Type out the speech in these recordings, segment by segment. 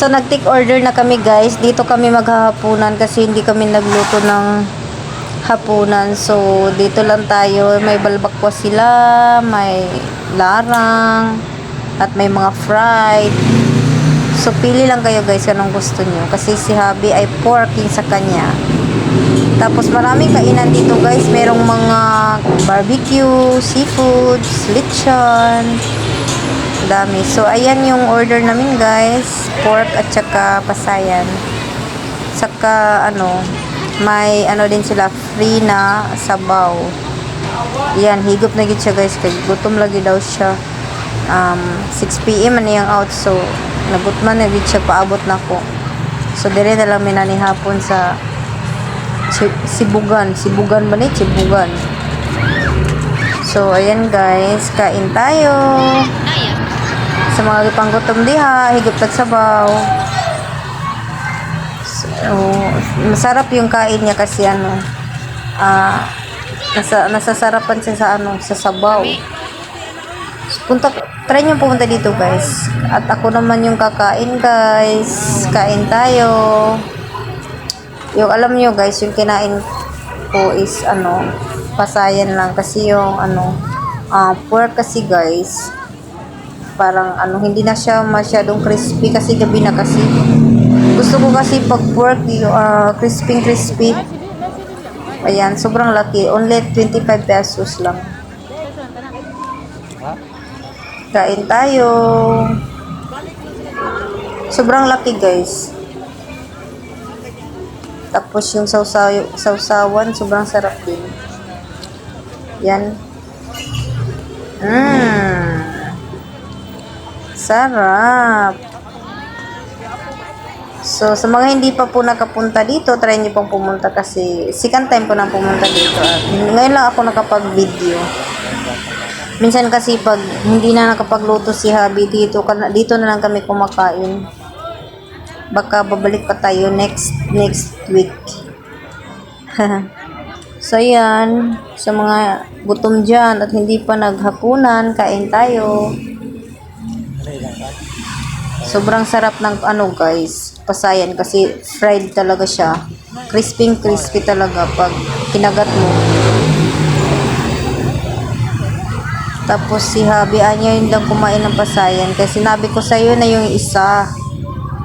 So, nag-take order na kami guys. Dito kami maghahapunan kasi hindi kami nagluto ng hapunan. So, dito lang tayo. May balbakwa sila, may larang, at may mga fried. So, pili lang kayo guys anong gusto nyo. Kasi si Habi ay porking sa kanya. Tapos, maraming kainan dito guys. Merong mga barbecue, seafoods, lechon. Dami. So, ayan yung order namin guys. Pork at saka pasayan. Saka, may din sila, free na sabaw. Yan, higop na gid siya guys. Kaya gutom lagi daw siya. 6 PM na yung out. So, nabutman na gid siya, paabot na ko. So, dire na lang minanihapon sa Sibugan. Sibugan ba ni? Sibugan. So, ayan guys. Kain tayo. Sa mga panggutom diha, higop at sabaw. So, masarap yung kain niya kasi nasasarapan siya sa sabaw. So, try nyo pumunta dito guys. At ako naman yung kakain guys. Kain tayo. Yung alam nyo guys, yung kinain ko is pasayan lang kasi yung pork kasi guys parang hindi na siya masyadong crispy kasi gabi na kasi. Gusto ko kasi pag pork crispy. Ayan, sobrang laki. Only 25 pesos lang. Kain tayo. Sobrang laki guys. Tapos yung sausawan, sobrang sarap din. Yan. Sarap. So, sa mga hindi pa po nakapunta dito, try nyo pong pumunta kasi second time ko nang pumunta dito. At ngayon lang ako nakapag-video. Minsan kasi pag hindi na nakapagluto si Habi dito na lang kami kumakain. Baka babalik pa tayo next week. So, yan. Sa mga gutom dyan at hindi pa naghapunan, kain tayo. Sobrang sarap ng guys, pasayan kasi fried talaga siya. Crispy talaga pag kinagat mo. Tapos si Habi anya yun lang kumain ng pasayan kasi sinabi ko sa iyo na yung isa.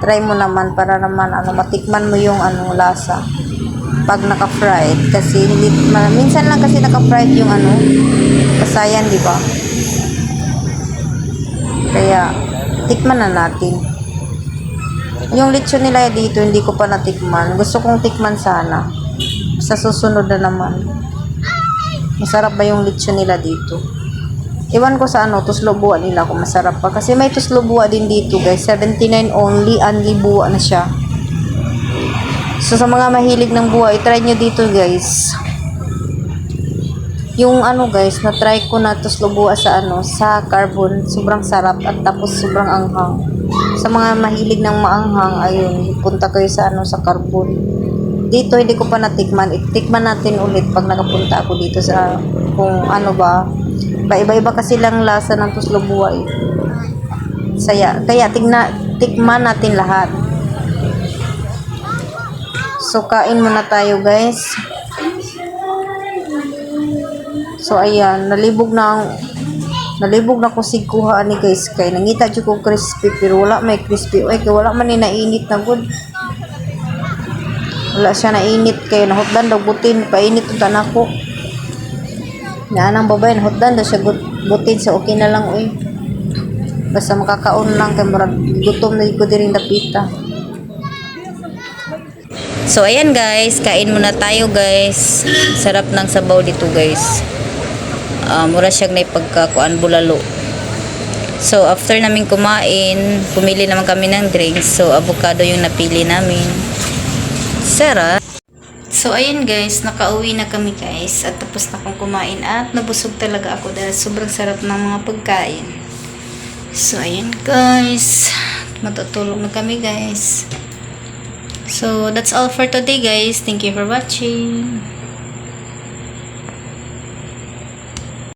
Try mo naman para naman matikman mo yung lasa pag naka-fried kasi minsan lang kasi naka-fried yung pasayan, di ba? Kaya tikman na natin. Yung lechon nila dito, hindi ko pa natikman. Gusto kong tikman sana. Sa susunod na naman. Masarap ba yung lechon nila dito? Iwan ko sa tuslo-buwa nila kung masarap pa. Kasi may tuslo-buwa din dito guys. 79 only, anli buwa na siya. So sa mga mahilig ng buwa, itry nyo dito guys. Yung guys, na-try ko na tuslo-buwa sa sa carbon, sobrang sarap at tapos sobrang anghang. Sa mga mahilig ng maanghang, ayun, punta kayo sa sa carbon. Dito hindi ko pa natikman. Itikman natin ulit pag nakapunta ako dito sa kung ba. Iba-iba kasi lang lasa ng tuslo-buwa eh. Kaya tikman natin lahat. So kain muna tayo guys. So, ayan, nalibog na ko sigkuha ni guys kay nangita dyan ko crispy pero wala may crispy. Kaya wala man nainit na good. Wala siya nainit kaya nahutdan daw butin. Painit ito na ko. Naanang babae, nahutdan daw siya butin. So, okay na lang basta makakaon lang kay murag gutom na ko diring dapita. So, ayan guys, kain muna tayo guys. Sarap ng sabaw dito guys. Mura siyang na ipagkakuan bulalo. So, after namin kumain, pumili naman kami ng drinks. So, avocado yung napili namin. Sarap. So, ayun guys, nakauwi na kami guys. At tapos na akong kumain at nabusog talaga ako dahil sobrang sarap ng mga pagkain. So, ayun guys. Matutulog na kami guys. So, that's all for today guys. Thank you for watching.